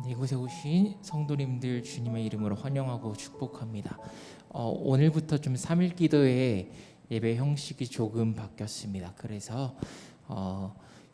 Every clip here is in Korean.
이곳에 오신 성도님들 주님의 이름으로 환영하고 축복합니다. 오늘부터 좀 3일 기도의 예배 형식이 조금 바뀌었습니다. 그래서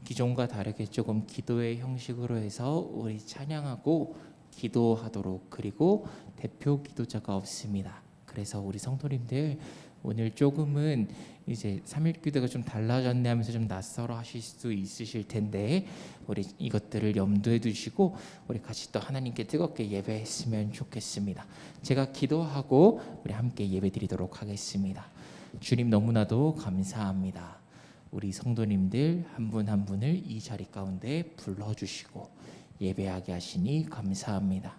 기존과 다르게 조금 기도의 형식으로 해서 우리 찬양하고 기도하도록, 그리고 대표 기도자가 없습니다. 그래서 우리 성도님들 오늘 조금은 이제 3일 기도가 좀 달라졌네 하면서 좀 낯설어 하실 수 있으실 텐데, 우리 이것들을 염두에 두시고 우리 같이 또 하나님께 뜨겁게 예배했으면 좋겠습니다. 제가 기도하고 우리 함께 예배드리도록 하겠습니다. 주님, 너무나도 감사합니다. 우리 성도님들 한 분 한 분을 이 자리 가운데 불러주시고 예배하게 하시니 감사합니다.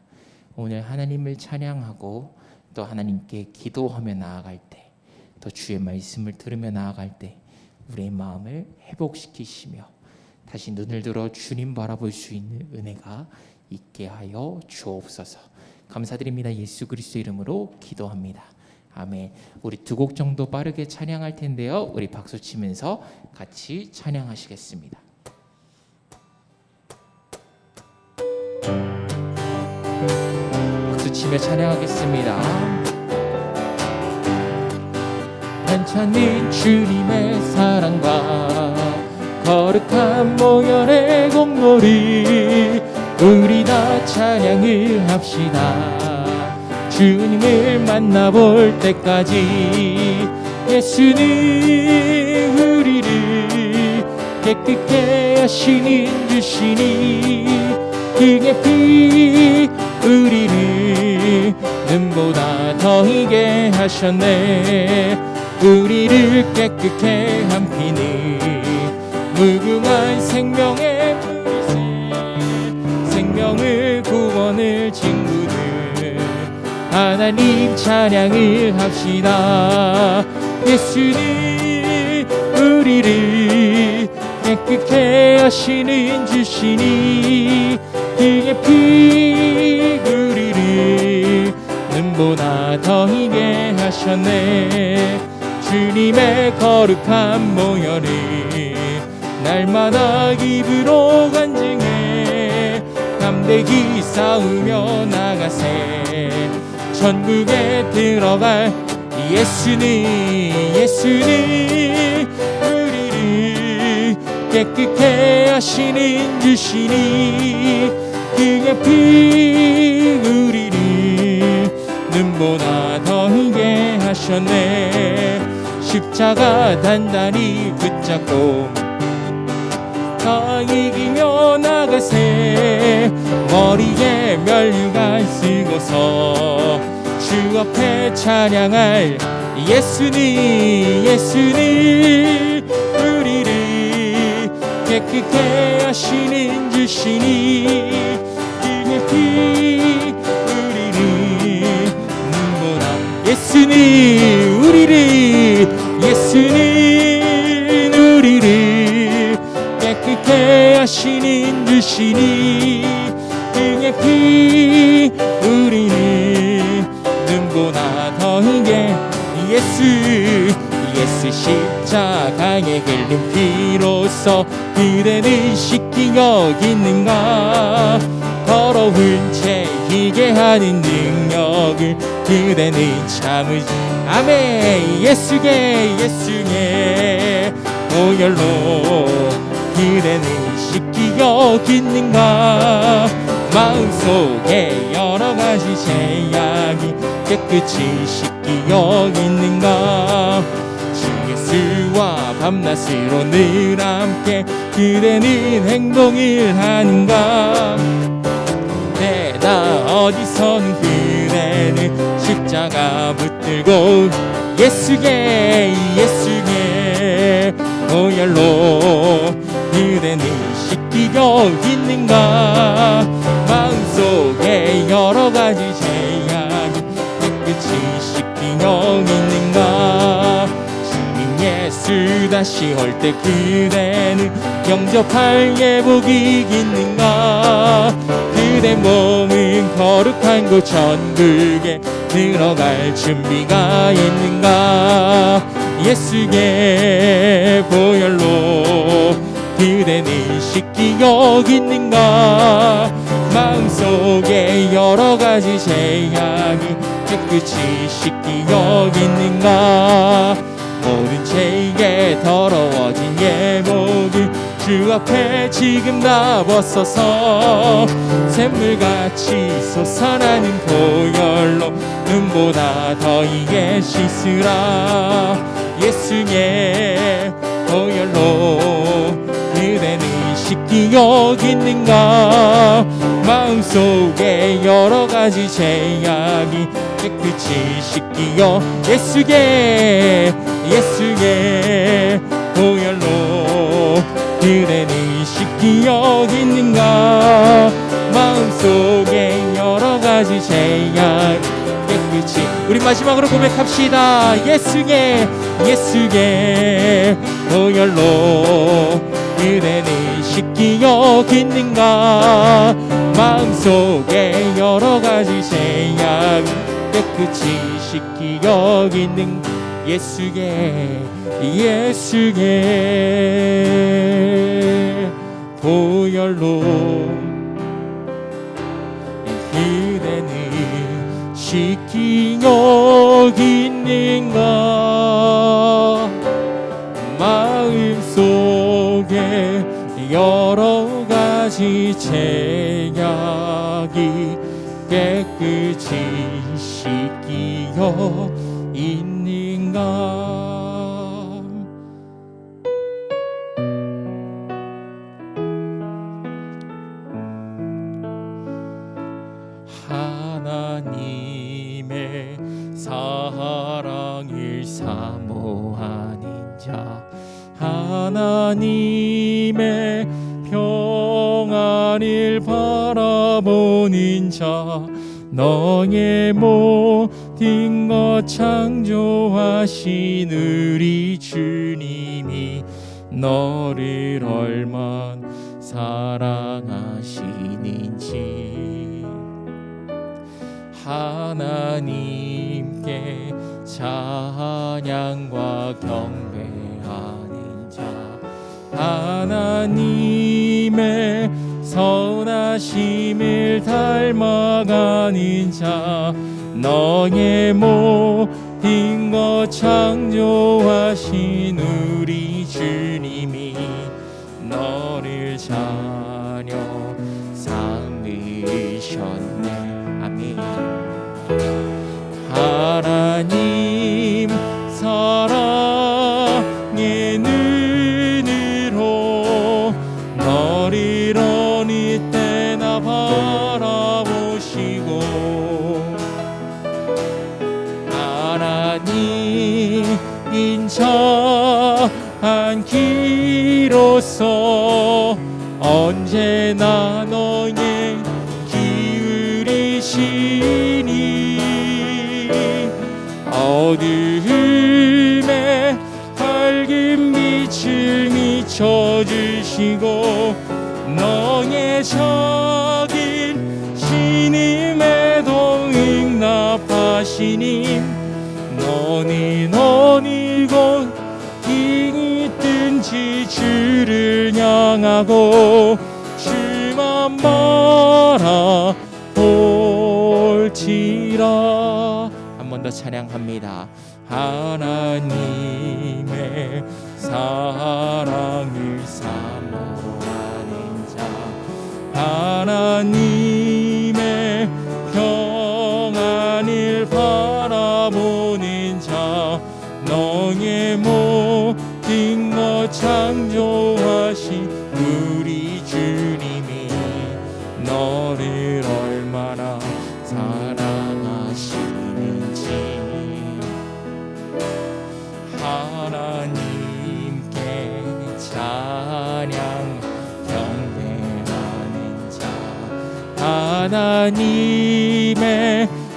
오늘 하나님을 찬양하고 또 하나님께 기도하며 나아갈 때, 또 주의 말씀을 들으며 나아갈 때 우리의 마음을 회복시키시며 다시 눈을 들어 주님 바라볼 수 있는 은혜가 있게 하여 주옵소서. 감사드립니다. 예수 그리스도 이름으로 기도합니다. 아멘. 우리 2곡 정도 빠르게 찬양할 텐데요, 우리 박수 치면서 같이 찬양하시겠습니다. 박수 치며 찬양하겠습니다. 찬찬히 주님의 사랑과 거룩한 모연의 공로를 우리 다 찬양을 합시다. 주님을 만나볼 때까지 예수는 우리를 깨끗게 하시는 주시니 그의 피 우리를 눈보다 더 희게 하셨네. 우리를 깨끗게 한 피는 무궁한 생명의 물새, 생명을 구원을 친구들 하나님 찬양을 합시다. 예수는 우리를 깨끗게 하시는 주시니 그의 피 우리를 눈보다 더 희게 하셨네. 주님의 거룩한 모혈을 날마다 입으로 간증해 담대히 싸우며 나가세. 천국에 들어갈 예수는 우리를 깨끗게 하시는 주시니 그의 피 우리를 눈보다 더 희게 하셨네. 십자가 단단히 붙잡고 더 이기며 나가세. 머리에 면류관 쓰고서 주 앞에 찬양할 예수는 우리를 깨끗게 하시는 주시니 그의 피 우리를 눈보다 예수는 우리를 깨끗게 하시는 주시니 그의 피 우리를 눈보다 더 희게 예수 십자가에 흘린 피로써 그대는 씻기 여기는가. 더러운 채 희게 하는 능력을 그대는 참으시. 아멘. 예수의 보혈로 그대는 씻기 여기는가. 마음속에 여러 가지 죄악이 깨끗이 씻기 여기는가. 주 예수와 밤낮으로 늘 함께 그대는 행동을 하는가. 내다 어디서는 그대는 십자가 붙들고 예수의 보혈로 그대는 씻기 여기는가. 마음속에 여러 가지 죄악이 깨끗이 씻기 여기는가. 주님 예수 다시 올 때 그대는 영접할 예복이 있는가. 그대 몸은 거룩한 곳 천국에 들어갈 준비가 있는가. 예수의 보혈로 그대는 씻기 여기는가. 마음속에 여러 가지 죄악이 깨끗이 씻기 여기는가. 모든 죄에 더러워진 예복을 주 앞에 지금 다 벗어서 샘물같이 솟아나는 보혈로 눈보다 더 희게 씻으라. 예수의 보혈로 그대는 씻기 여기는가. 마음속에 여러 가지 죄악이 깨끗이 씻기여 예수의 보혈로 그대는 씻기 여기는가. 마음속에 여러 가지 죄악 깨끗이. 우리 마지막으로 고백합시다. 예수의 보혈로 그대는 씻기 여기는가. 마음속에 여러 가지 죄악 깨끗이 씻기 여기는 예수의 보혈로 그대는 씻기 여기는가. 마음속에 여러 가지 죄악이 깨끗이 씻기어 있는가. 하나님의 사랑을 사모하는 자, 하나님의 평안을 바라보는 자, 너의 모든 것 창조하신 우리 주님이 너를 얼마나 사랑하시는지, 하나님께 찬양과 경배하는 자, 하나님의 선하심을 닮아가는 자, 너의 모든 것 창조하신 우리 주님이 너를 자녀 삼으셨네. 아멘. 하나님 사랑의 눈으로 너를 어느 때나 바라보시고, 하나님 인자한 기로서 언제나 너의 기울이시니, 어두움에 밝은 빛을 비춰주시고, 너의 작은 신음에도 응답하시니, 너는 어느 곳 있든지 주를 향하고 주만 바라볼지라. 한 번 더 찬양합니다. 하나님의 사랑을 사모하는 자, 하나님의 평안을 바라보는 자, 너의 모든 것 창조하신 우리 주님이 너를 얼마나 사랑하시는지, 하나님께 찬양 경배하는 자, 하나님의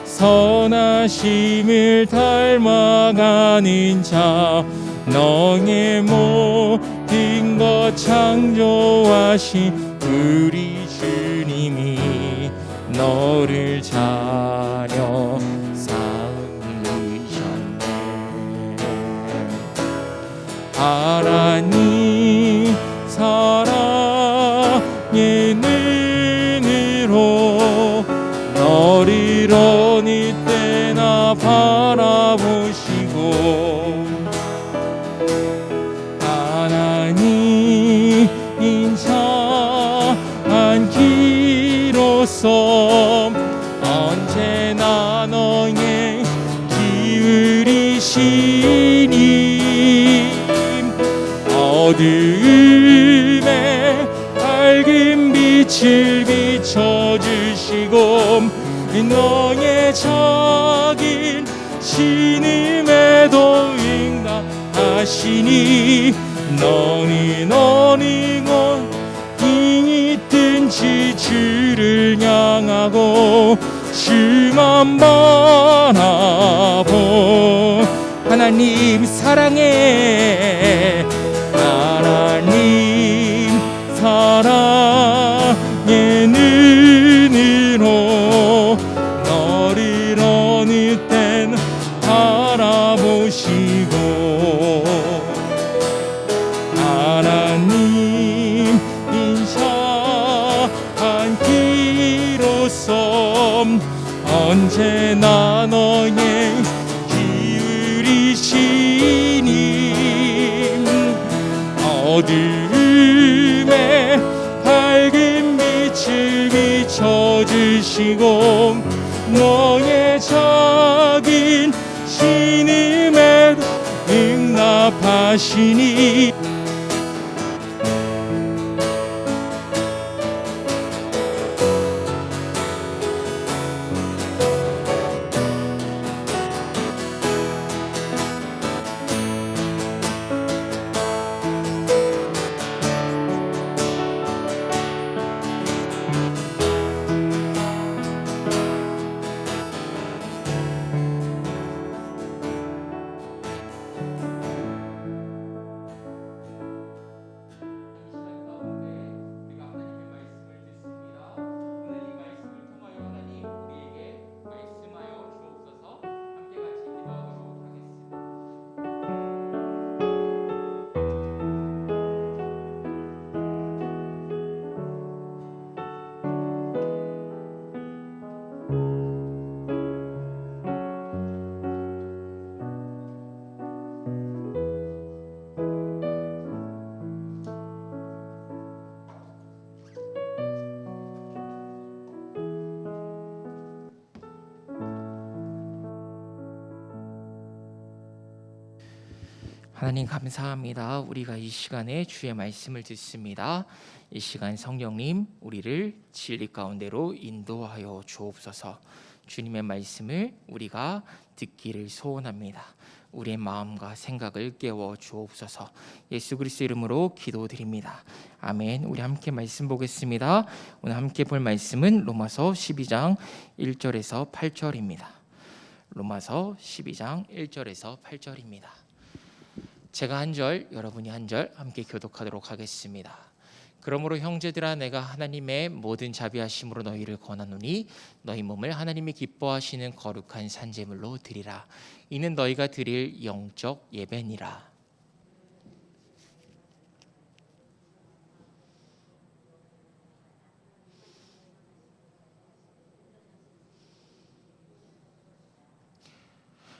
선하심을 닮아가는 자, 너의 모든 것 창조하신 우리 주님이 너를 자녀 삼으셨네. 하나님 사랑의 눈으로 너를 어느 때나 바라보시고, 하나님 인자한 기로서 언제나 너의 기울이시니, 어두움에 밝은 빛을 비춰주시고, 너의 작은 신음에도 응답하시니, 너는 어느 곳 있든지 주를 향하고 주만 바라보. 하나님 사랑해, 하나님 사랑의 눈으로 너를 어느 땐 바라보시고, 하나님 인자한 기로서 언제나 너의 기울이시니, 어두움에 밝은 빛을 비춰주시고, 너의 작은 신음에도 응답하시니, 하나님 감사합니다. 우리가 이 시간에 주의 말씀을 듣습니다. 이 시간 성령님 우리를 진리 가운데로 인도하여 주옵소서. 주님의 말씀을 우리가 듣기를 소원합니다. 우리의 마음과 생각을 깨워 주옵소서. 예수 그리스도 이름으로 기도드립니다. 아멘. 우리 함께 말씀 보겠습니다. 오늘 함께 볼 말씀은 로마서 12장 1절에서 8절입니다. 로마서 12장 1절에서 8절입니다. 제가 한 절, 여러분이 한 절 함께 교독하도록 하겠습니다. 그러므로 형제들아, 내가 하나님의 모든 자비하심으로 너희를 권하노니 너희 몸을 하나님이 기뻐하시는 거룩한 산제물로 드리라. 이는 너희가 드릴 영적 예배니라.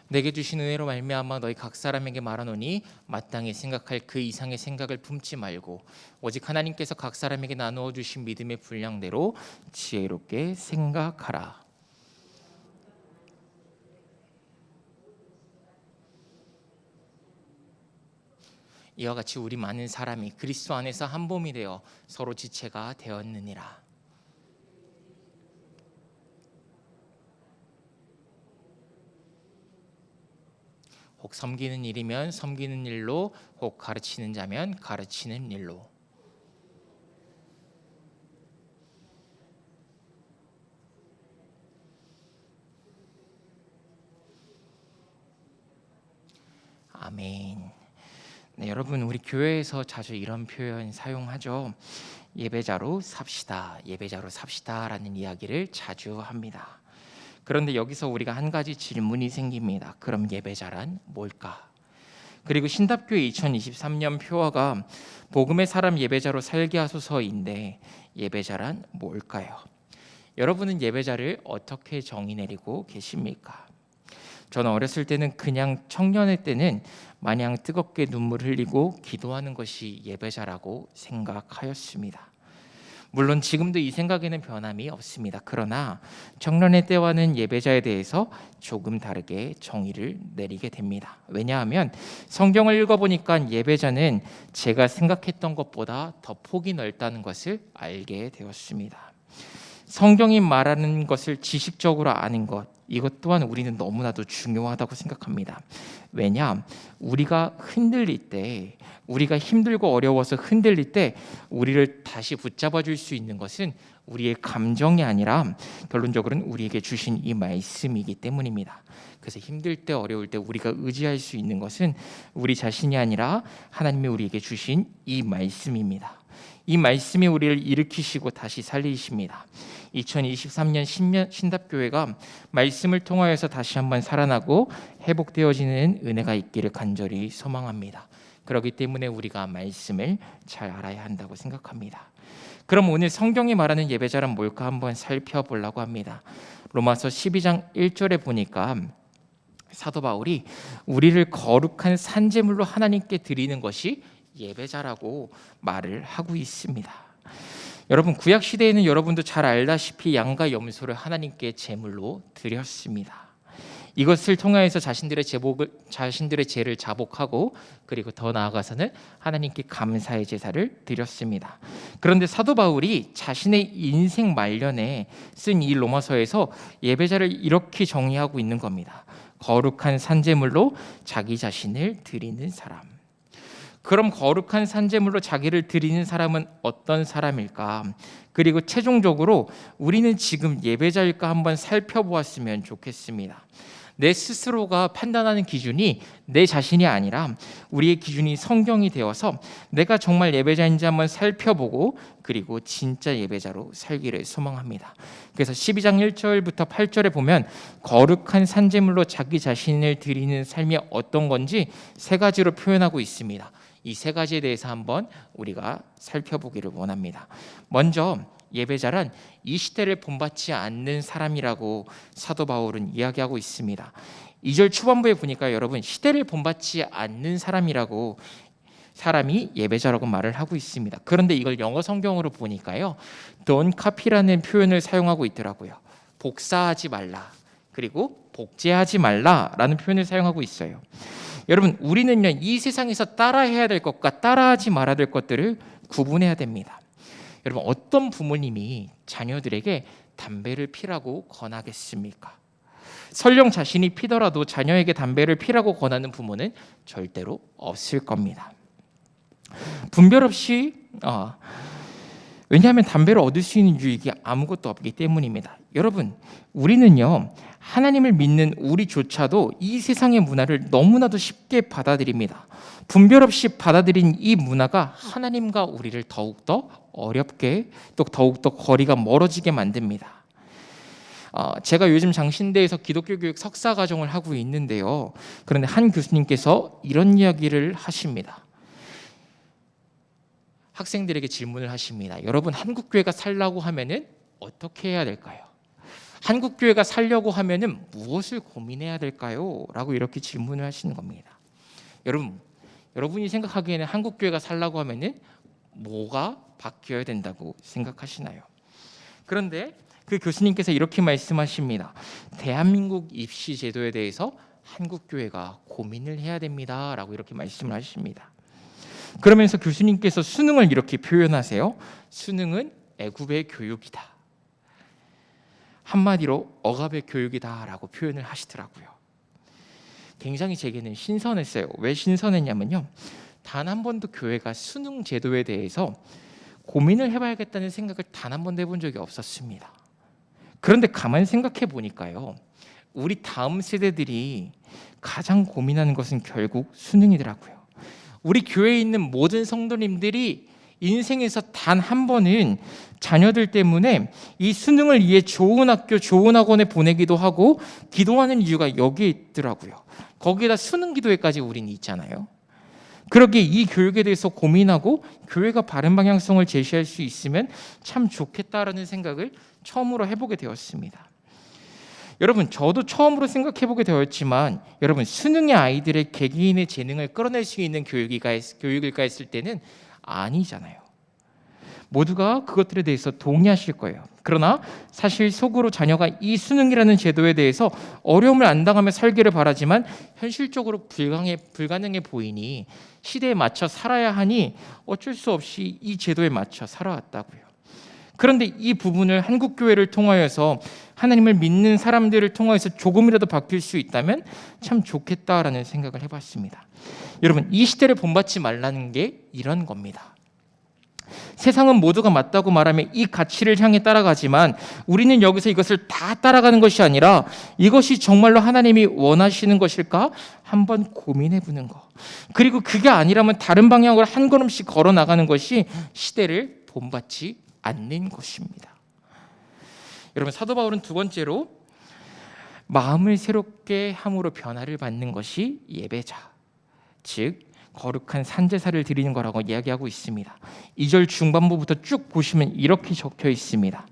내게 주신 은혜로 말미암아 너희 각 사람에게 말하노니 마땅히 생각할 그 이상의 생각을 품지 말고 오직 하나님께서 각 사람에게 나누어 주신 믿음의 분량대로 지혜롭게 생각하라. 이와 같이 우리 많은 사람이 그리스도 안에서 한 몸이 되어 서로 지체가 되었느니라. 혹 섬기는 일이면 섬기는 일로, 혹 가르치는 자면 가르치는 일로. 아멘. 네, 여러분 우리 교회에서 자주 이런 표현 사용하죠. 예배자로 삽시다, 예배자로 삽시다라는 이야기를 자주 합니다. 그런데 여기서 우리가 한 가지 질문이 생깁니다. 그럼 예배자란 뭘까? 그리고 신답교회 2023년 표어가 복음의 사람 예배자로 살게 하소서인데 예배자란 뭘까요? 여러분은 예배자를 어떻게 정의 내리고 계십니까? 저는 어렸을 때는 그냥 청년의 때는 마냥 뜨겁게 눈물 흘리고 기도하는 것이 예배자라고 생각하였습니다. 물론 지금도 이 생각에는 변함이 없습니다. 그러나 청년의 때와는 예배자에 대해서 조금 다르게 정의를 내리게 됩니다. 왜냐하면 성경을 읽어보니까 예배자는 제가 생각했던 것보다 더 폭이 넓다는 것을 알게 되었습니다. 성경이 말하는 것을 지식적으로 아는 것, 이것 또한 우리는 너무나도 중요하다고 생각합니다. 왜냐? 우리가 흔들릴 때, 우리가 힘들고 어려워서 흔들릴 때 우리를 다시 붙잡아 줄 수 있는 것은 우리의 감정이 아니라 결론적으로는 우리에게 주신 이 말씀이기 때문입니다. 그래서 힘들 때 어려울 때 우리가 의지할 수 있는 것은 우리 자신이 아니라 하나님이 우리에게 주신 이 말씀입니다. 이 말씀이 우리를 일으키시고 다시 살리십니다. 2023년 신답교회가 말씀을 통하여서 다시 한번 살아나고 회복되어지는 은혜가 있기를 간절히 소망합니다. 그렇기 때문에 우리가 말씀을 잘 알아야 한다고 생각합니다. 그럼 오늘 성경이 말하는 예배자란 뭘까 한번 살펴보려고 합니다. 로마서 12장 1절에 보니까 사도 바울이 우리를 거룩한 산제물로 하나님께 드리는 것이 예배자라고 말을 하고 있습니다. 여러분 구약 시대에는 여러분도 잘 알다시피 양과 염소를 하나님께 제물로 드렸습니다. 이것을 통하여서 자신들의 죄를 자복하고 그리고 더 나아가서는 하나님께 감사의 제사를 드렸습니다. 그런데 사도 바울이 자신의 인생 말년에 쓴 이 로마서에서 예배자를 이렇게 정의하고 있는 겁니다. 거룩한 산제물로 자기 자신을 드리는 사람. 그럼 거룩한 산제물로 자기를 드리는 사람은 어떤 사람일까? 그리고 최종적으로 우리는 지금 예배자일까 한번 살펴보았으면 좋겠습니다. 내 스스로가 판단하는 기준이 내 자신이 아니라 우리의 기준이 성경이 되어서 내가 정말 예배자인지 한번 살펴보고 그리고 진짜 예배자로 살기를 소망합니다. 그래서 12장 1절부터 8절에 보면 거룩한 산제물로 자기 자신을 드리는 삶이 어떤 건지 세 가지로 표현하고 있습니다. 이 세 가지에 대해서 한번 우리가 살펴보기를 원합니다. 먼저 예배자란 이 시대를 본받지 않는 사람이라고 사도 바울은 이야기하고 있습니다. 2절 초반부에 보니까 여러분 시대를 본받지 않는 사람이라고 사람이 예배자라고 말을 하고 있습니다. 그런데 이걸 영어 성경으로 보니까요, don't copy라는 표현을 사용하고 있더라고요. 복사하지 말라, 그리고 복제하지 말라라는 표현을 사용하고 있어요. 여러분, 우리는요, 이 세상에서 따라해야 될 것과 따라하지 말아야 될 것들을 구분해야 됩니다. 여러분, 어떤 부모님이 자녀들에게 담배를 피라고 권하겠습니까? 설령 자신이 피더라도 자녀에게 담배를 피라고 권하는 부모는 절대로 없을 겁니다. 분별 없이 왜냐하면 담배를 얻을 수 있는 유익이 아무것도 없기 때문입니다. 여러분, 우리는요, 하나님을 믿는 우리조차도 이 세상의 문화를 너무나도 쉽게 받아들입니다. 분별 없이 받아들인 이 문화가 하나님과 우리를 더욱더 어렵게, 또 더욱더 거리가 멀어지게 만듭니다. 제가 요즘 장신대에서 기독교 교육 석사 과정을 하고 있는데요. 그런데 한 교수님께서 이런 이야기를 하십니다. 학생들에게 질문을 하십니다. 여러분, 한국교회가 살라고 하면은 어떻게 해야 될까요? 한국교회가 살려고 하면은 무엇을 고민해야 될까요? 라고 이렇게 질문을 하시는 겁니다. 여러분이 생각하기에는 한국교회가 살라고 하면은 뭐가 바뀌어야 된다고 생각하시나요? 그런데 그 교수님께서 이렇게 말씀하십니다. 대한민국 입시 제도에 대해서 한국교회가 고민을 해야 됩니다. 라고 이렇게 말씀을 하십니다. 그러면서 교수님께서 수능을 이렇게 표현하세요. 수능은 애굽의 교육이다. 한마디로 억압의 교육이다라고 표현을 하시더라고요. 굉장히 제게는 신선했어요. 왜 신선했냐면요, 단 한 번도 교회가 수능 제도에 대해서 고민을 해봐야겠다는 생각을 단 한 번도 해본 적이 없었습니다. 그런데 가만히 생각해 보니까요, 우리 다음 세대들이 가장 고민하는 것은 결국 수능이더라고요. 우리 교회에 있는 모든 성도님들이 인생에서 단 한 번은 자녀들 때문에 이 수능을 위해 좋은 학교, 좋은 학원에 보내기도 하고 기도하는 이유가 여기에 있더라고요. 거기에다 수능 기도회까지 우린 있잖아요. 그러기에 이 교육에 대해서 고민하고 교회가 바른 방향성을 제시할 수 있으면 참 좋겠다라는 생각을 처음으로 해보게 되었습니다. 여러분, 저도 처음으로 생각해보게 되었지만, 여러분, 수능의 아이들의 개개인의 재능을 끌어낼 수 있는 교육일까 했을 때는 아니잖아요. 모두가 그것들에 대해서 동의하실 거예요. 그러나 사실 속으로 자녀가 이 수능이라는 제도에 대해서 어려움을 안 당하며 살기를 바라지만 현실적으로 불가능해 보이니 시대에 맞춰 살아야 하니 어쩔 수 없이 이 제도에 맞춰 살아왔다고요. 그런데 이 부분을 한국교회를 통하여서, 하나님을 믿는 사람들을 통하여서 조금이라도 바뀔 수 있다면 참 좋겠다라는 생각을 해봤습니다. 여러분, 이 시대를 본받지 말라는 게 이런 겁니다. 세상은 모두가 맞다고 말하며 이 가치를 향해 따라가지만 우리는 여기서 이것을 다 따라가는 것이 아니라 이것이 정말로 하나님이 원하시는 것일까 한번 고민해보는 것, 그리고 그게 아니라면 다른 방향으로 한 걸음씩 걸어 나가는 것이 시대를 본받지 않는 것입니다. 여러분, 사도 바울은 두 번째로 마음을 새롭게 함으로 변화를 받는 것이 예배자, 즉 거룩한 산제사를 드리는 거라고 이야기하고 있습니다. 2절 중반부부터 쭉 보시면 이렇게 적혀 있습니다.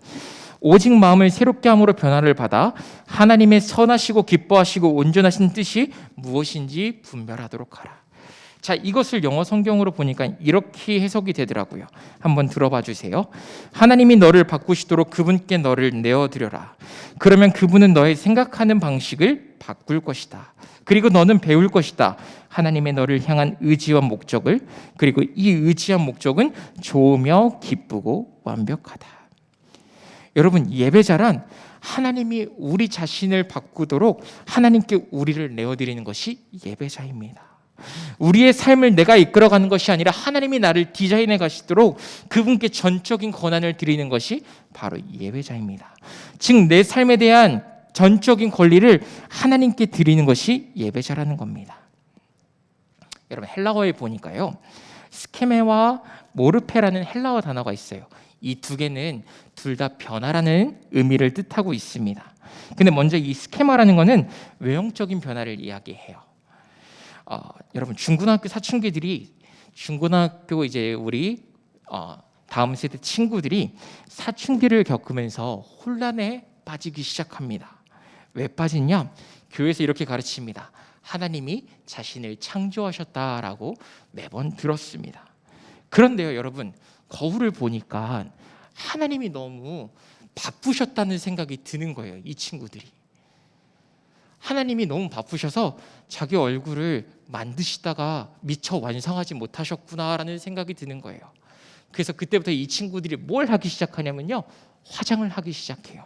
오직 마음을 새롭게 함으로 변화를 받아 하나님의 선하시고 기뻐하시고 온전하신 뜻이 무엇인지 분별하도록 하라. 자, 이것을 영어 성경으로 보니까 이렇게 해석이 되더라고요. 한번 들어봐 주세요. 하나님이 너를 바꾸시도록 그분께 너를 내어드려라. 그러면 그분은 너의 생각하는 방식을 바꿀 것이다. 그리고 너는 배울 것이다. 하나님의 너를 향한 의지와 목적을, 그리고 이 의지한 목적은 좋으며 기쁘고 완벽하다. 여러분, 예배자란 하나님이 우리 자신을 바꾸도록 하나님께 우리를 내어드리는 것이 예배자입니다. 우리의 삶을 내가 이끌어가는 것이 아니라 하나님이 나를 디자인해 가시도록 그분께 전적인 권한을 드리는 것이 바로 예배자입니다. 즉, 내 삶에 대한 전적인 권리를 하나님께 드리는 것이 예배자라는 겁니다. 여러분, 헬라어에 보니까요, 스케메와 모르페라는 헬라어 단어가 있어요. 이 두 개는 둘 다 변화라는 의미를 뜻하고 있습니다. 근데 먼저 이 스케마라는 것은 외형적인 변화를 이야기해요. 여러분, 중고등학교 사춘기들이, 중고등학교 이제 우리 다음 세대 친구들이 사춘기를 겪으면서 혼란에 빠지기 시작합니다. 왜 빠지냐? 교회에서 이렇게 가르칩니다. 하나님이 자신을 창조하셨다라고 매번 들었습니다. 그런데요, 여러분, 거울을 보니까 하나님이 너무 바쁘셨다는 생각이 드는 거예요. 이 친구들이 하나님이 너무 바쁘셔서 자기 얼굴을 만드시다가 미처 완성하지 못하셨구나라는 생각이 드는 거예요. 그래서 그때부터 이 친구들이 뭘 하기 시작하냐면요, 화장을 하기 시작해요.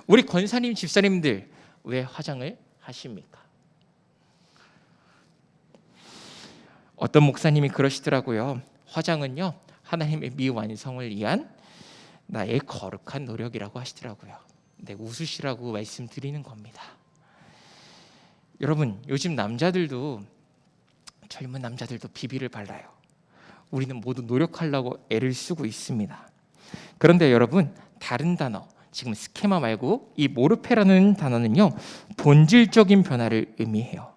우리 권사님, 집사님들 왜 화장을 하십니까? 어떤 목사님이 그러시더라고요. 화장은요, 하나님의 미완성을 위한 나의 거룩한 노력이라고 하시더라고요. 네, 웃으시라고 말씀드리는 겁니다. 여러분, 요즘 남자들도, 젊은 남자들도 비비를 발라요. 우리는 모두 노력하려고 애를 쓰고 있습니다. 그런데 여러분, 다른 단어, 지금 스케마 말고 이 모르페라는 단어는요, 본질적인 변화를 의미해요.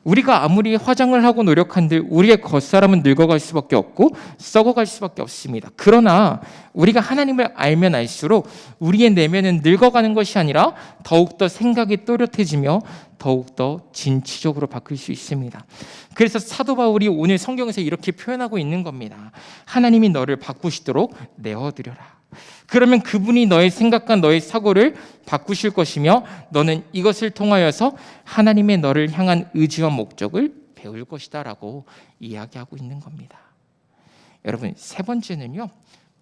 우리가 아무리 화장을 하고 노력한들 우리의 겉사람은 늙어갈 수밖에 없고 썩어갈 수밖에 없습니다. 그러나 우리가 하나님을 알면 알수록 우리의 내면은 늙어가는 것이 아니라 더욱더 생각이 또렷해지며 더욱더 진취적으로 바뀔 수 있습니다. 그래서 사도 바울이 오늘 성경에서 이렇게 표현하고 있는 겁니다. 하나님이 너를 바꾸시도록 내어드려라. 그러면 그분이 너의 생각과 너의 사고를 바꾸실 것이며 너는 이것을 통하여서 하나님의 너를 향한 의지와 목적을 배울 것이다 라고 이야기하고 있는 겁니다. 여러분, 세 번째는요,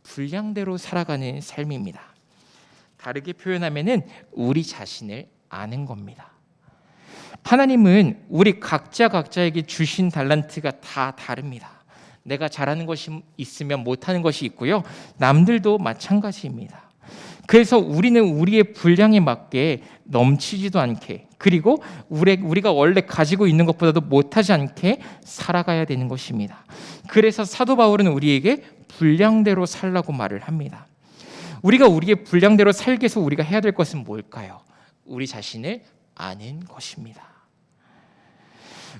분량대로 살아가는 삶입니다. 다르게 표현하면은 우리 자신을 아는 겁니다. 하나님은 우리 각자에게 주신 달란트가 다 다릅니다. 내가 잘하는 것이 있으면 못하는 것이 있고요, 남들도 마찬가지입니다. 그래서 우리는 우리의 분량에 맞게 넘치지도 않게, 그리고 우리가 원래 가지고 있는 것보다도 못하지 않게 살아가야 되는 것입니다. 그래서 사도 바울은 우리에게 분량대로 살라고 말을 합니다. 우리가 우리의 분량대로 살기 위해서 우리가 해야 될 것은 뭘까요? 우리 자신을 아는 것입니다.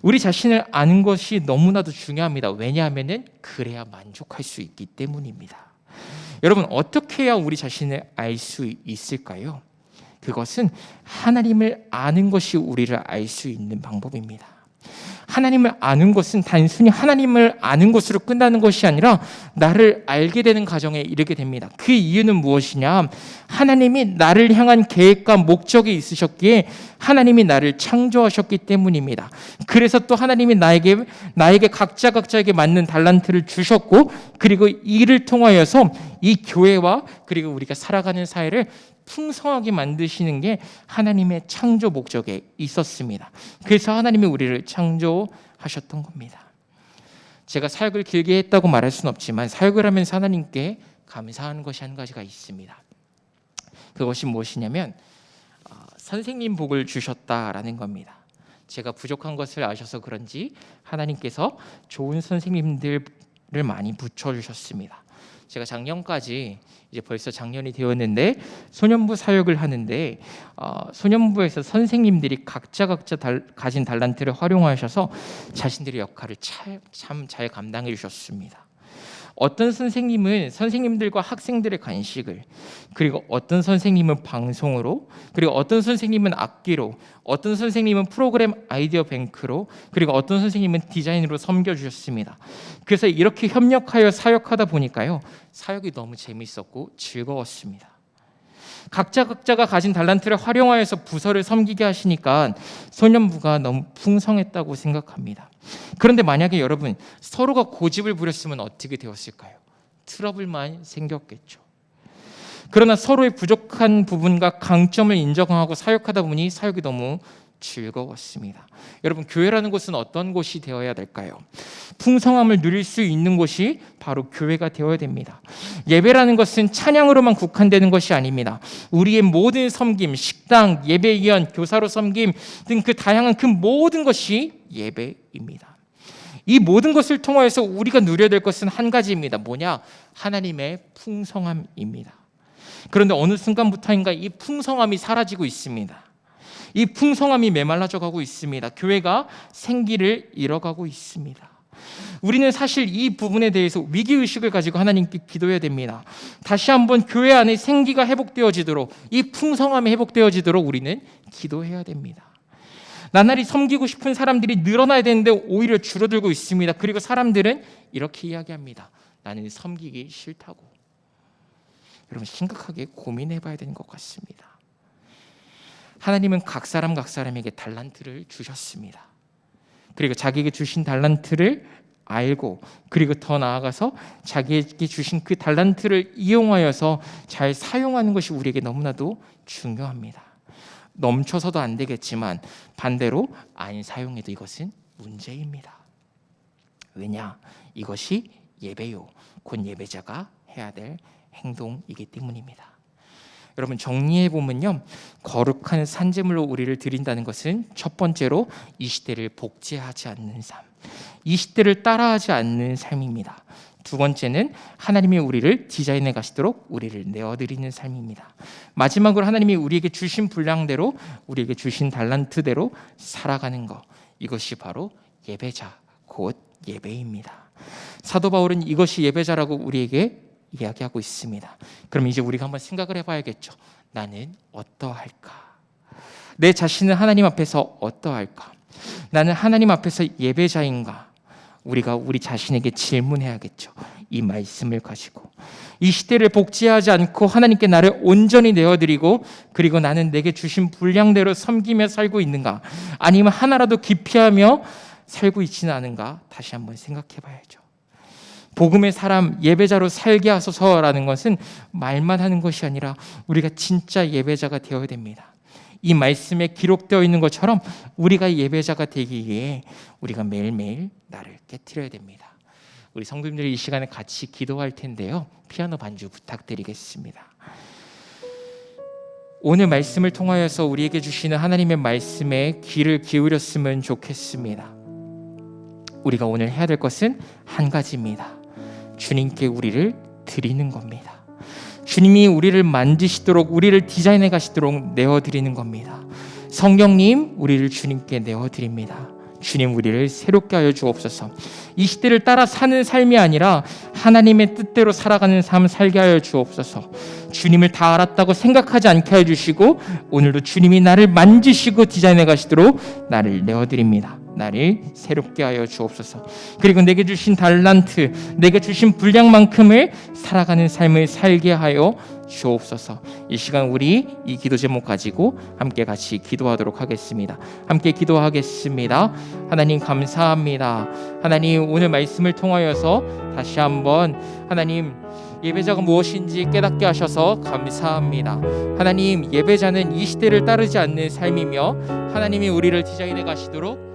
우리 자신을 아는 것이 너무나도 중요합니다. 왜냐하면 그래야 만족할 수 있기 때문입니다. 여러분, 어떻게 해야 우리 자신을 알 수 있을까요? 그것은 하나님을 아는 것이 우리를 알 수 있는 방법입니다. 하나님을 아는 것은 단순히 하나님을 아는 것으로 끝나는 것이 아니라 나를 알게 되는 과정에 이르게 됩니다. 그 이유는 무엇이냐? 하나님이 나를 향한 계획과 목적이 있으셨기에 하나님이 나를 창조하셨기 때문입니다. 그래서 또 하나님이 나에게 각자에게 맞는 달란트를 주셨고, 그리고 이를 통하여서 이 교회와 그리고 우리가 살아가는 사회를 풍성하게 만드시는 게 하나님의 창조 목적에 있었습니다. 그래서 하나님이 우리를 창조하셨던 겁니다. 제가 사역을 길게 했다고 말할 수는 없지만 사역을 하면서 하나님께 감사하는 것이 한 가지가 있습니다. 그것이 무엇이냐면 선생님 복을 주셨다라는 겁니다. 제가 부족한 것을 아셔서 그런지 하나님께서 좋은 선생님들을 많이 붙여주셨습니다. 제가 작년까지, 이제 벌써 작년이 되었는데 소년부 사역을 하는데 소년부에서 선생님들이 각자 가진 달란트를 활용하셔서 자신들의 역할을 참 잘 감당해 주셨습니다. 어떤 선생님은 선생님들과 학생들의 간식을, 그리고 어떤 선생님은 방송으로, 그리고 어떤 선생님은 악기로, 어떤 선생님은 프로그램 아이디어 뱅크로, 그리고 어떤 선생님은 디자인으로 섬겨주셨습니다. 그래서 이렇게 협력하여 사역하다 보니까요, 사역이 너무 재밌었고 즐거웠습니다. 각자가 가진 달란트를 활용하여서 부서를 섬기게 하시니까 소년부가 너무 풍성했다고 생각합니다. 그런데 만약에 여러분 서로가 고집을 부렸으면 어떻게 되었을까요? 트러블만 생겼겠죠. 그러나 서로의 부족한 부분과 강점을 인정하고 사역하다 보니 사역이 너무 즐거웠습니다. 여러분, 교회라는 곳은 어떤 곳이 되어야 될까요? 풍성함을 누릴 수 있는 곳이 바로 교회가 되어야 됩니다. 예배라는 것은 찬양으로만 국한되는 것이 아닙니다. 우리의 모든 섬김, 식당, 예배위원, 교사로 섬김 등 그 다양한 그 모든 것이 예배입니다. 이 모든 것을 통하여서 우리가 누려야 될 것은 한 가지입니다. 뭐냐? 하나님의 풍성함입니다. 그런데 어느 순간부터인가 이 풍성함이 사라지고 있습니다. 이 풍성함이 메말라져 가고 있습니다. 교회가 생기를 잃어가고 있습니다. 우리는 사실 이 부분에 대해서 위기의식을 가지고 하나님께 기도해야 됩니다. 다시 한번 교회 안에 생기가 회복되어지도록, 이 풍성함이 회복되어지도록 우리는 기도해야 됩니다. 나날이 섬기고 싶은 사람들이 늘어나야 되는데 오히려 줄어들고 있습니다. 그리고 사람들은 이렇게 이야기합니다. 나는 섬기기 싫다고. 여러분, 심각하게 고민해 봐야 되는 것 같습니다. 하나님은 각 사람에게 달란트를 주셨습니다. 그리고 자기에게 주신 달란트를 알고, 그리고 더 나아가서 자기에게 주신 그 달란트를 이용하여서 잘 사용하는 것이 우리에게 너무나도 중요합니다. 넘쳐서도 안 되겠지만 반대로 안 사용해도 이것은 문제입니다. 왜냐? 이것이 예배요, 곧 예배자가 해야 될 행동이기 때문입니다. 여러분, 정리해 보면요, 거룩한 산제물로 우리를 드린다는 것은 첫 번째로 이 시대를 복제하지 않는 삶, 이 시대를 따라하지 않는 삶입니다. 두 번째는 하나님이 우리를 디자인해 가시도록 우리를 내어드리는 삶입니다. 마지막으로 하나님이 우리에게 주신 분량대로, 우리에게 주신 달란트대로 살아가는 것, 이것이 바로 예배자, 곧 예배입니다. 사도 바울은 이것이 예배자라고 우리에게 이야기하고 있습니다. 그럼 이제 우리가 한번 생각을 해봐야겠죠. 나는 어떠할까? 내 자신은 하나님 앞에서 어떠할까? 나는 하나님 앞에서 예배자인가? 우리가 우리 자신에게 질문해야겠죠. 이 말씀을 가지고 이 시대를 복제하지 않고 하나님께 나를 온전히 내어드리고, 그리고 나는 내게 주신 분량대로 섬기며 살고 있는가? 아니면 하나라도 기피하며 살고 있지는 않은가? 다시 한번 생각해 봐야죠. 복음의 사람, 예배자로 살게 하소서라는 것은 말만 하는 것이 아니라 우리가 진짜 예배자가 되어야 됩니다. 이 말씀에 기록되어 있는 것처럼 우리가 예배자가 되기 위해 우리가 매일매일 나를 깨트려야 됩니다. 우리 성도님들이 이 시간에 같이 기도할 텐데요, 피아노 반주 부탁드리겠습니다. 오늘 말씀을 통하여서 우리에게 주시는 하나님의 말씀에 귀를 기울였으면 좋겠습니다. 우리가 오늘 해야 될 것은 한 가지입니다. 주님께 우리를 드리는 겁니다. 주님이 우리를 만지시도록, 우리를 디자인해 가시도록 내어드리는 겁니다. 성령님, 우리를 주님께 내어드립니다. 주님, 우리를 새롭게 하여 주옵소서. 이 시대를 따라 사는 삶이 아니라 하나님의 뜻대로 살아가는 삶 살게 하여 주옵소서. 주님을 다 알았다고 생각하지 않게 해주시고, 오늘도 주님이 나를 만지시고 디자인해 가시도록 나를 내어드립니다. 나를 새롭게 하여 주옵소서. 그리고 내게 주신 달란트, 내게 주신 분량만큼을 살아가는 삶을 살게 하여 주옵소서. 이 시간 우리 이 기도 제목 가지고 함께 같이 기도하도록 하겠습니다. 함께 기도하겠습니다. 하나님, 감사합니다. 하나님, 오늘 말씀을 통하여서 다시 한번 하나님 예배자가 무엇인지 깨닫게 하셔서 감사합니다. 하나님, 예배자는 이 시대를 따르지 않는 삶이며 하나님이 우리를 디자인해 가시도록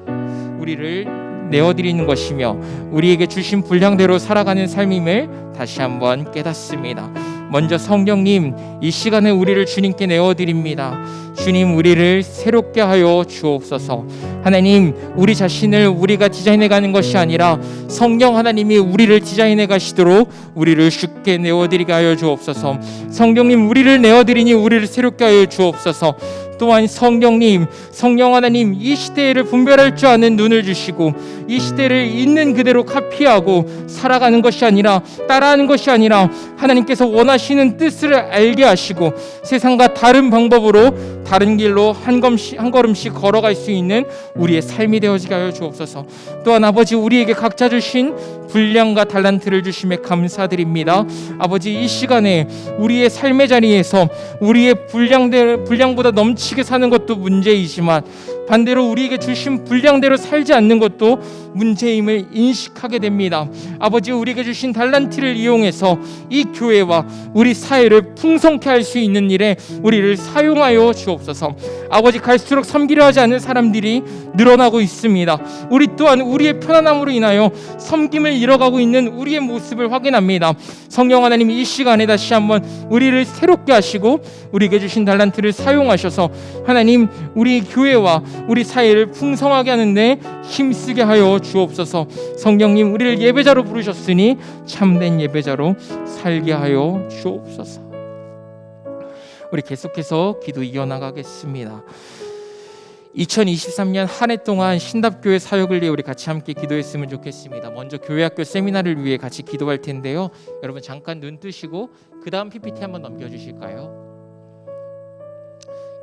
우리를 내어드리는 것이며 우리에게 주신 분량대로 살아가는 삶임을 다시 한번 깨닫습니다. 먼저 성령님, 이 시간에 우리를 주님께 내어드립니다. 주님, 우리를 새롭게 하여 주옵소서. 하나님, 우리 자신을 우리가 디자인해 가는 것이 아니라 성령 하나님이 우리를 디자인해 가시도록 우리를 쉽게 내어드리게 하여 주옵소서. 성령님, 우리를 내어드리니 우리를 새롭게 하여 주옵소서. 또한 성령님, 성령 하나님, 이 시대를 분별할 줄 아는 눈을 주시고 이 시대를 있는 그대로 카피하고 살아가는 것이 아니라, 따라하는 것이 아니라 하나님께서 원하시는 뜻을 알게 하시고 세상과 다른 방법으로 다른 길로 한 걸음씩 걸어갈 수 있는 우리의 삶이 되어지게 하여 주옵소서. 또한 아버지, 우리에게 각자 주신 분량과 달란트를 주심에 감사드립니다. 아버지, 이 시간에 우리의 삶의 자리에서 우리의 분량보다 넘치게 사는 것도 문제이지만 반대로 우리에게 주신 분량대로 살지 않는 것도 문제임을 인식하게 됩니다. 아버지, 우리에게 주신 달란트를 이용해서 이 교회와 우리 사회를 풍성케 할 수 있는 일에 우리를 사용하여 주옵소서. 아버지, 갈수록 섬기려 하지 않는 사람들이 늘어나고 있습니다. 우리 또한 우리의 편안함으로 인하여 섬김을 잃어가고 있는 우리의 모습을 확인합니다. 성령 하나님, 이 시간에 다시 한번 우리를 새롭게 하시고 우리에게 주신 달란트를 사용하셔서 하나님, 우리 교회와 우리 사회를 풍성하게 하는데 힘쓰게 하여 주옵소서. 성령님, 우리를 예배자로 부르셨으니 참된 예배자로 살게 하여 주옵소서. 우리 계속해서 기도 이어나가겠습니다. 2023년 한 해 동안 신답교회 사역을 위해 우리 같이 함께 기도했으면 좋겠습니다. 먼저 교회학교 세미나를 위해 같이 기도할 텐데요, 여러분 잠깐 눈 뜨시고 그 다음 PPT 한번 넘겨주실까요?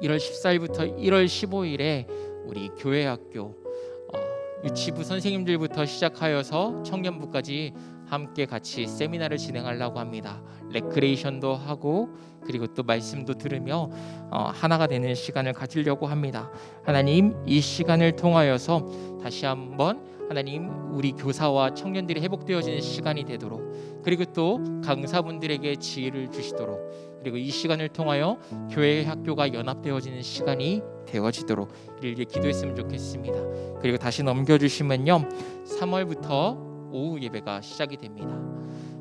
1월 14일부터 1월 15일에 우리 교회학교 유치부 선생님들부터 시작하여서 청년부까지 함께 같이 세미나를 진행하려고 합니다. 레크레이션도 하고 그리고 또 말씀도 들으며 하나가 되는 시간을 가지려고 합니다. 하나님, 이 시간을 통하여서 다시 한번 하나님, 우리 교사와 청년들이 회복되어지는 시간이 되도록, 그리고 또 강사분들에게 지혜를 주시도록, 그리고 이 시간을 통하여 교회 학교가 연합되어지는 시간이 되어지도록 이렇게 기도했으면 좋겠습니다. 그리고 다시 넘겨주시면요, 3월부터 오후 예배가 시작이 됩니다.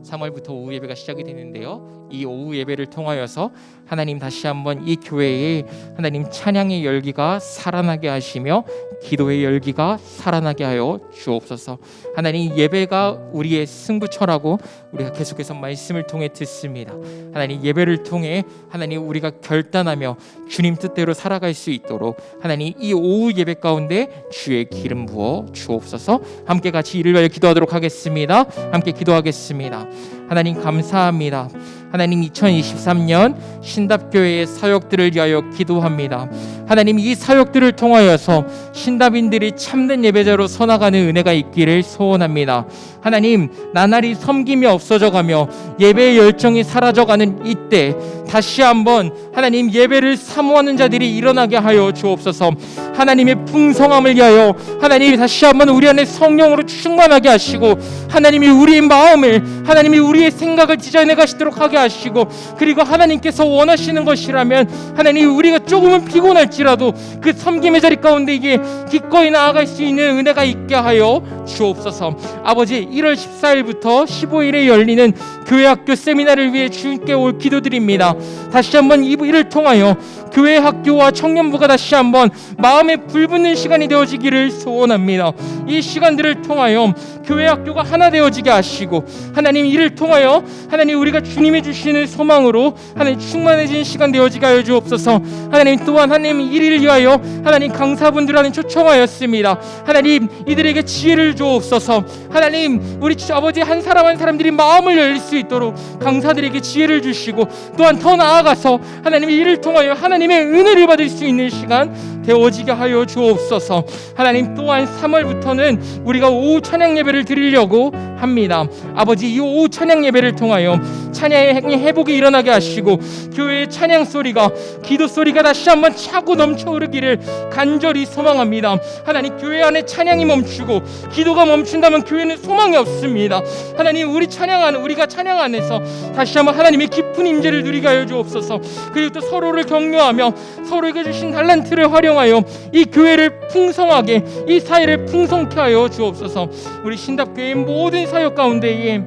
3월부터 오후 예배가 시작이 되는데요, 이 오후 예배를 통하여서 하나님 다시 한번 이 교회에 하나님 찬양의 열기가 살아나게 하시며 기도의 열기가 살아나게 하여 주옵소서. 하나님, 예배가 우리의 승부처라고 우리가 계속해서 말씀을 통해 듣습니다. 하나님, 예배를 통해 하나님 우리가 결단하며 주님 뜻대로 살아갈 수 있도록 하나님 이 오후 예배 가운데 주의 기름 부어 주옵소서. 함께 같이 이를 위하여 기도하도록 하겠습니다. 함께 기도하겠습니다. 하나님, 감사합니다. 하나님, 2023년 신답교회의 사역들을 위하여 기도합니다. 하나님, 이 사역들을 통하여서 신답인들이 참된 예배자로 서나가는 은혜가 있기를 소원합니다. 하나님, 나날이 섬김이 없어져가며 예배의 열정이 사라져가는 이때 다시 한번 하나님 예배를 사모하는 자들이 일어나게 하여 주옵소서. 하나님의 풍성함을 위하여 하나님이 다시 한번 우리 안에 성령으로 충만하게 하시고, 하나님이 우리의 마음을, 하나님이 우리의 생각을 디자인해 가시도록 하게 하시고, 그리고 하나님께서 원하시는 것이라면 하나님 우리가 조금은 피곤할지라도 그 섬김의 자리 가운데 이게 기꺼이 나아갈 수 있는 은혜가 있게 하여 주옵소서. 아버지, 1월 14일부터 15일에 열리는 교회학교 세미나를 위해 주님께 올 기도드립니다. 다시 한번 이 일을 통하여 교회학교와 청년부가 다시 한번 마음에 불붙는 시간이 되어지기를 소원합니다. 이 시간들을 통하여 교회학교가 하나 되어지게 하시고, 하나님 이를 통하여 하나님 우리가 주님이 주시는 소망으로 하나님 충만해진 시간 되어지게 하여 주옵소서. 하나님, 또한 하나님 이를 위하여 하나님 강사분들 하나님 초청하였습니다. 하나님, 이들에게 지혜를 주옵소서. 하나님, 우리 아버지 한 사람 한 사람들이 마음을 열릴 수 있도록 강사들에게 지혜를 주시고, 또한 더 나아가서 하나님 이를 통하여 하나님의 은혜를 받을 수 있는 시간 되어지게 하여 주옵소서. 하나님, 또한 3월부터는 우리가 오후 찬양 예배를 드리려고 합니다. 아버지, 이 오후 찬양 예배를 통하여 찬양의 회복이 일어나게 하시고, 교회의 찬양 소리가, 기도 소리가 다시 한번 차고 넘쳐 흐르기를 간절히 소망합니다. 하나님, 교회 안에 찬양이 멈추고 기도가 멈춘다면 교회는 소망이 없습니다. 하나님, 우리가 찬양 안에서 다시 한번 하나님의 깊은 임재를 누리게 하여 주옵소서. 그리고 또 서로를 격려하며 서로에게 주신 달란트를 활용하여 이 교회를 풍성하게, 이 사회를 풍성케 하여 주옵소서. 우리 신답교회의 모든 사역 가운데에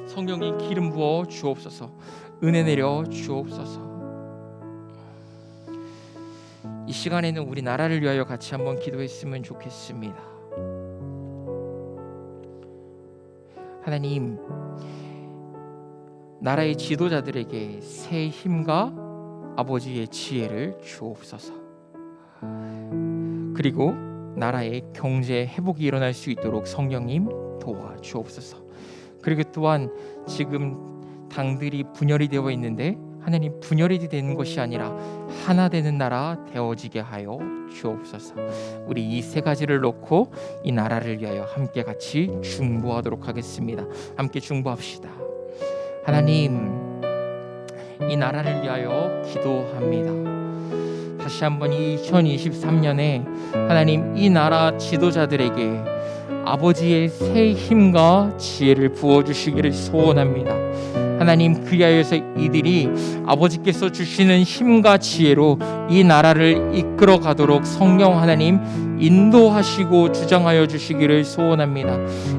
성령이 기름 부어 주옵소서. 은혜 내려 주옵소서. 이 시간에는 우리 나라를 위하여 같이 한번 기도했으면 좋겠습니다. 하나님, 나라의 지도자들에게 새 힘과 아버지의 지혜를 주옵소서. 그리고 나라의 경제 회복이 일어날 수 있도록 성령님 도와 주옵소서. 그리고 또한 지금 당들이 분열이 되어 있는데 하나님, 분열이 되는 것이 아니라 하나 되는 나라 되어지게 하여 주옵소서. 우리 이 세 가지를 놓고 이 나라를 위하여 함께 같이 중보하도록 하겠습니다. 함께 중보합시다. 하나님, 이 나라를 위하여 기도합니다. 다시 한번 2023년에 하나님 이 나라 지도자들에게 아버지의 새 힘과 지혜를 부어주시기를 소원합니다. 하나님, 그리하여서 이들이 아버지께서 주시는 힘과 지혜로 이 나라를 이끌어 가도록 성령 하나님 인도하시고 주장하여 주시기를 소원합니다.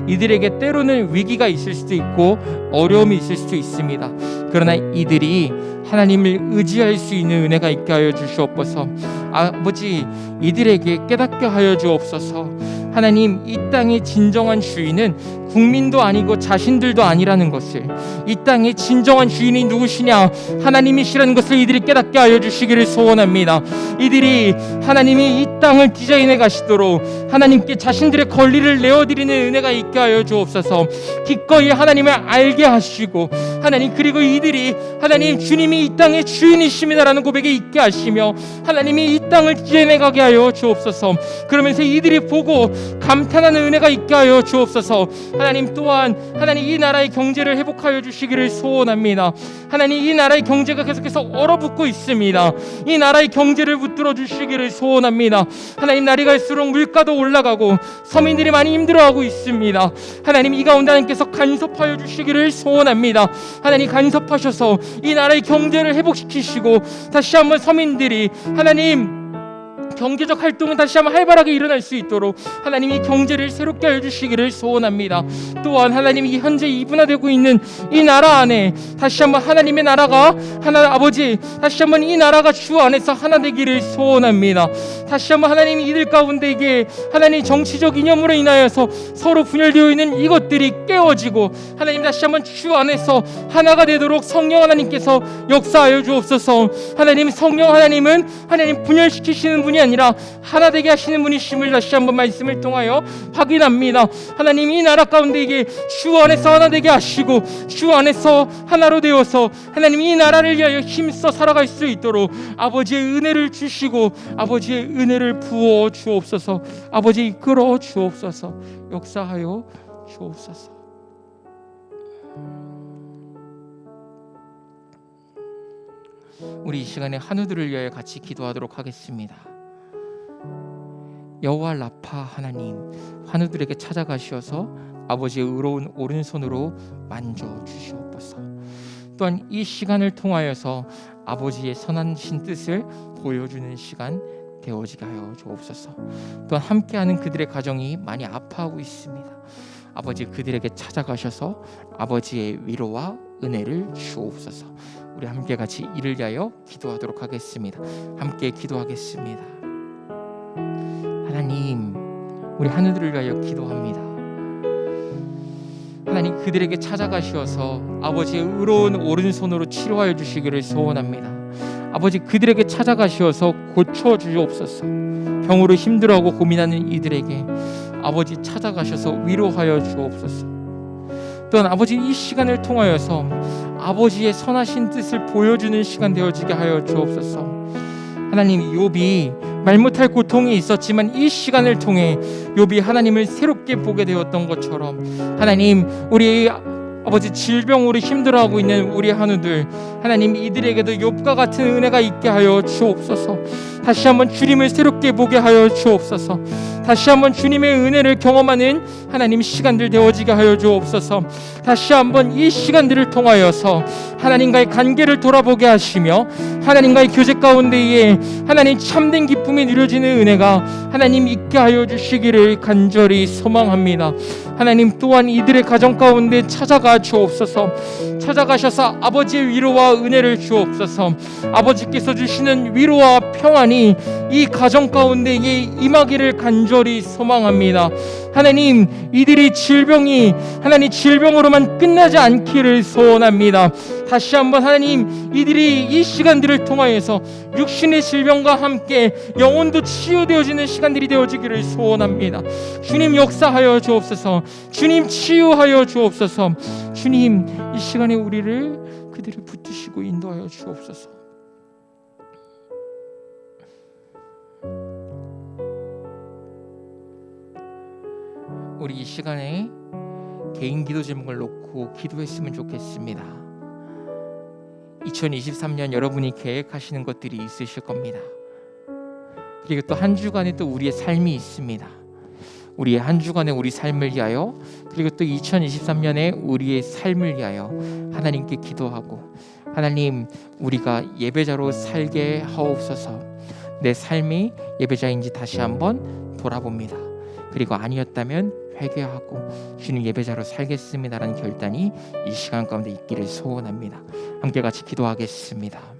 이들에게 때로는 위기가 있을 수도 있고 어려움이 있을 수도 있습니다. 그러나 이들이 하나님을 의지할 수 있는 은혜가 있게 하여 주시옵소서. 아버지, 이들에게 깨닫게 하여 주옵소서. 하나님, 이 땅의 진정한 주인은 국민도 아니고 자신들도 아니라는 것을, 이 땅의 진정한 주인이 누구시냐, 하나님이시라는 것을 이들이 깨닫게 하여 주시기를 소원합니다. 이들이 하나님이 이 땅을 디자인해 가시도록 하나님께 자신들의 권리를 내어드리는 은혜가 있게 하여 주옵소서. 기꺼이 하나님을 알게 하시고, 하나님, 그리고 이들이 하나님 주님이 이 땅의 주인이십니다라는 고백에 있게 하시며 하나님이 이 땅을 디자인해 가게 하여 주옵소서. 그러면서 이들이 보고 감탄하는 은혜가 있게 하여 주옵소서. 하나님 또한 하나님 이 나라의 경제를 회복하여 주시기를 소원합니다. 하나님 이 나라의 경제가 계속해서 얼어붙고 있습니다. 이 나라의 경제를 붙들어 주시기를 소원합니다. 하나님 날이 갈수록 물가도 올라가고 서민들이 많이 힘들어하고 있습니다. 하나님 이 가운데 하나님께서 간섭하여 주시기를 소원합니다. 하나님 간섭하셔서 이 나라의 경제를 회복시키시고 다시 한번 서민들이 하나님 경제적 활동은 다시 한번 활발하게 일어날 수 있도록 하나님 이 경제를 새롭게 해주시기를 소원합니다. 또한 하나님 이 현재 이분화되고 있는 이 나라 안에 다시 한번 하나님의 나라가 하나 아버지 다시 한번 이 나라가 주 안에서 하나 되기를 소원합니다. 다시 한번 하나님 이들 가운데 이게 하나님 정치적 이념으로 인하여서 서로 분열되어 있는 이것들이 깨어지고 하나님 다시 한번 주 안에서 하나가 되도록 성령 하나님께서 역사하여 주옵소서. 하나님 성령 하나님은 하나님 분열시키시는 분이 아니라 하나 되게 하시는 분이심을 다시 한번 말씀을 통하여 확인합니다. 하나님 이 나라 가운데 이게 주 안에서 하나 되게 하시고 주 안에서 하나로 되어서 하나님 이 나라를 위하여 힘써 살아갈 수 있도록 아버지의 은혜를 주시고 아버지의 은혜를 부어 주옵소서. 아버지 이끌어 주옵소서. 역사하여 주옵소서. 우리 이 시간에 한우들을 위하여 같이 기도하도록 하겠습니다. 여호와 라파 하나님, 환우들에게 찾아가시어서 아버지의 의로운 오른손으로 만져주시옵소서. 또한 이 시간을 통하여서 아버지의 선하신 뜻을 보여주는 시간 되어지게 하여 주옵소서. 또한 함께하는 그들의 가정이 많이 아파하고 있습니다. 아버지 그들에게 찾아가셔서 아버지의 위로와 은혜를 주옵소서. 우리 함께 같이 이를 위하여 기도하도록 하겠습니다. 함께 기도하겠습니다. 하나님, 우리 하늘들을 위하여 기도합니다. 하나님 그들에게 찾아가시어서 아버지의 의로운 오른손으로 치료하여 주시기를 소원합니다. 아버지 그들에게 찾아가시어서 고쳐 주옵소서. 병으로 힘들어하고 고민하는 이들에게 아버지 찾아가셔서 위로하여 주옵소서. 또한 아버지 이 시간을 통하여서 아버지의 선하신 뜻을 보여주는 시간 되어지게 하여 주옵소서. 하나님 욥이 말 못할 고통이 있었지만 이 시간을 통해 욥이 하나님을 새롭게 보게 되었던 것처럼 하나님 우리 아버지 질병으로 힘들어하고 있는 우리 한우들 하나님 이들에게도 욥과 같은 은혜가 있게 하여 주옵소서. 다시 한번 주님을 새롭게 보게 하여 주옵소서. 다시 한번 주님의 은혜를 경험하는 하나님 시간들 되어지게 하여 주옵소서. 다시 한번 이 시간들을 통하여서 하나님과의 관계를 돌아보게 하시며 하나님과의 교제 가운데에 하나님 참된 기쁨이 누려지는 은혜가 하나님 있게 하여 주시기를 간절히 소망합니다. 하나님 또한 이들의 가정 가운데 찾아가 주옵소서. 찾아가셔서 아버지의 위로와 은혜를 주옵소서. 아버지께서 주시는 위로와 평안이 이 가정 가운데에 임하기를 간절히 소망합니다. 하나님 이들이 질병이 하나님 질병으로만 끝나지 않기를 소원합니다. 다시 한번 하나님 이들이 이 시간들을 통하여서 육신의 질병과 함께 영혼도 치유되어지는 시간들이 되어지기를 소원합니다. 주님 역사하여 주옵소서. 주님 치유하여 주옵소서. 주님 이 시간에 그들을 붙드시고 인도하여 주옵소서. 우리 이 시간에 개인 기도 제목을 놓고 기도했으면 좋겠습니다. 2023년 여러분이 계획하시는 것들이 있으실 겁니다. 그리고 또 한 주간에 또 우리의 삶이 있습니다. 우리의 한 주간의 우리 삶을 위하여 그리고 또 2023년에 우리의 삶을 위하여 하나님께 기도하고 하나님 우리가 예배자로 살게 하옵소서. 내 삶이 예배자인지 다시 한번 돌아봅니다. 그리고 아니었다면 회개하고 주님 예배자로 살겠습니다라는 결단이 이 시간 가운데 있기를 소원합니다. 함께 같이 기도하겠습니다.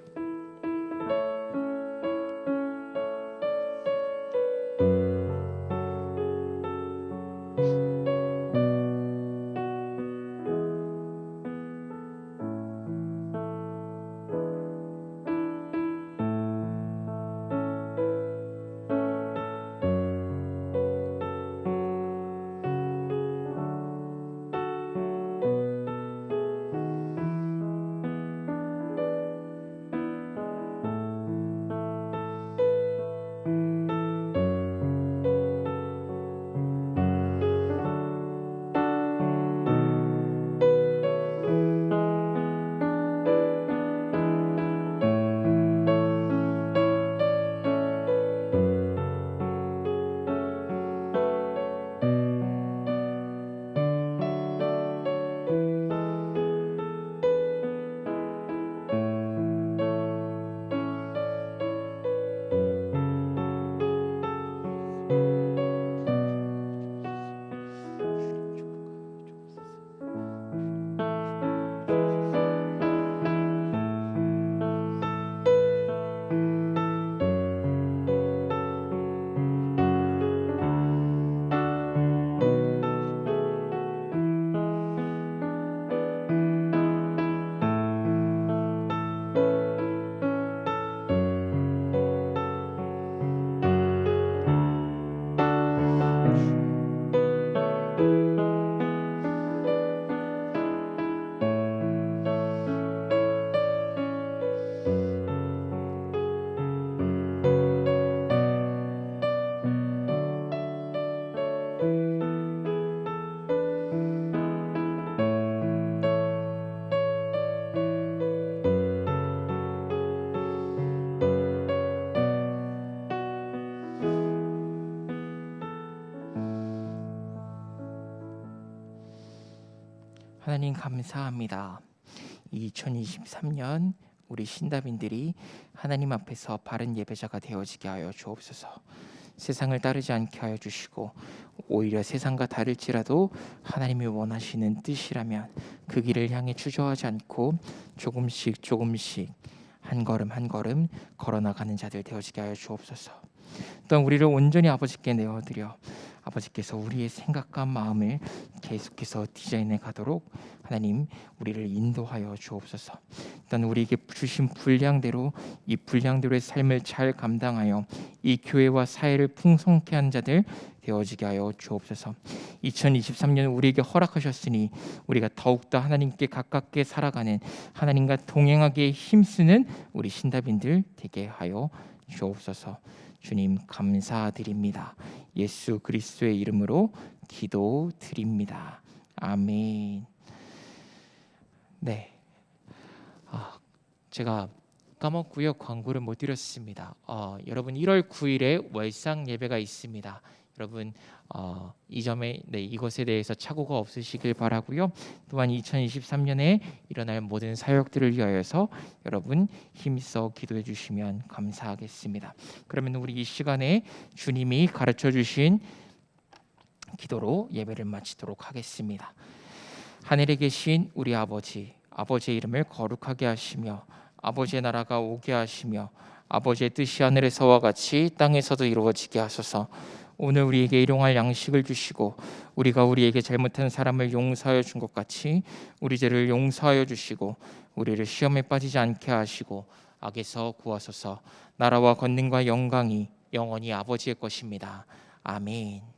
하나님 감사합니다. 2023년 우리 신다빈들이 하나님 앞에서 바른 예배자가 되어지게 하여 주옵소서. 세상을 따르지 않게 하여 주시고 오히려 세상과 다를지라도 하나님이 원하시는 뜻이라면 그 길을 향해 주저하지 않고 조금씩 한 걸음 한 걸음 걸어나가는 자들 되어지게 하여 주옵소서. 또한 우리를 온전히 아버지께 내어드려 아버지께서 우리의 생각과 마음을 계속해서 디자인해 가도록 하나님 우리를 인도하여 주옵소서. 또한 우리에게 주신 분량대로 이 분량대로의 삶을 잘 감당하여 이 교회와 사회를 풍성케 한 자들 되어지게 하여 주옵소서. 2023년 우리에게 허락하셨으니 우리가 더욱더 하나님께 가깝게 살아가는, 하나님과 동행하기에 힘쓰는 우리 신다빈들 되게 하여 주옵소서. 주님 감사드립니다. 예수 그리스도의 이름으로 기도드립니다. 아멘. 네, 제가 까먹고요, 광고를 못 드렸습니다. 여러분 1월 9일에 월상 예배가 있습니다. 여러분 이 점에 이것에 대해서 착오가 없으시길 바라고요. 또한 2023년에 일어날 모든 사역들을 위하여서 여러분 힘써 기도해 주시면 감사하겠습니다. 그러면 우리 이 시간에 주님이 가르쳐 주신 기도로 예배를 마치도록 하겠습니다. 하늘에 계신 우리 아버지, 아버지의 이름을 거룩하게 하시며 아버지의 나라가 오게 하시며 아버지의 뜻이 하늘에서와 같이 땅에서도 이루어지게 하소서. 오늘 우리에게 일용할 양식을 주시고 우리가 우리에게 잘못한 사람을 용서하여 준 것 같이 우리 죄를 용서하여 주시고 우리를 시험에 빠지지 않게 하시고 악에서 구하소서. 나라와 권능과 영광이 영원히 아버지의 것입니다. 아멘.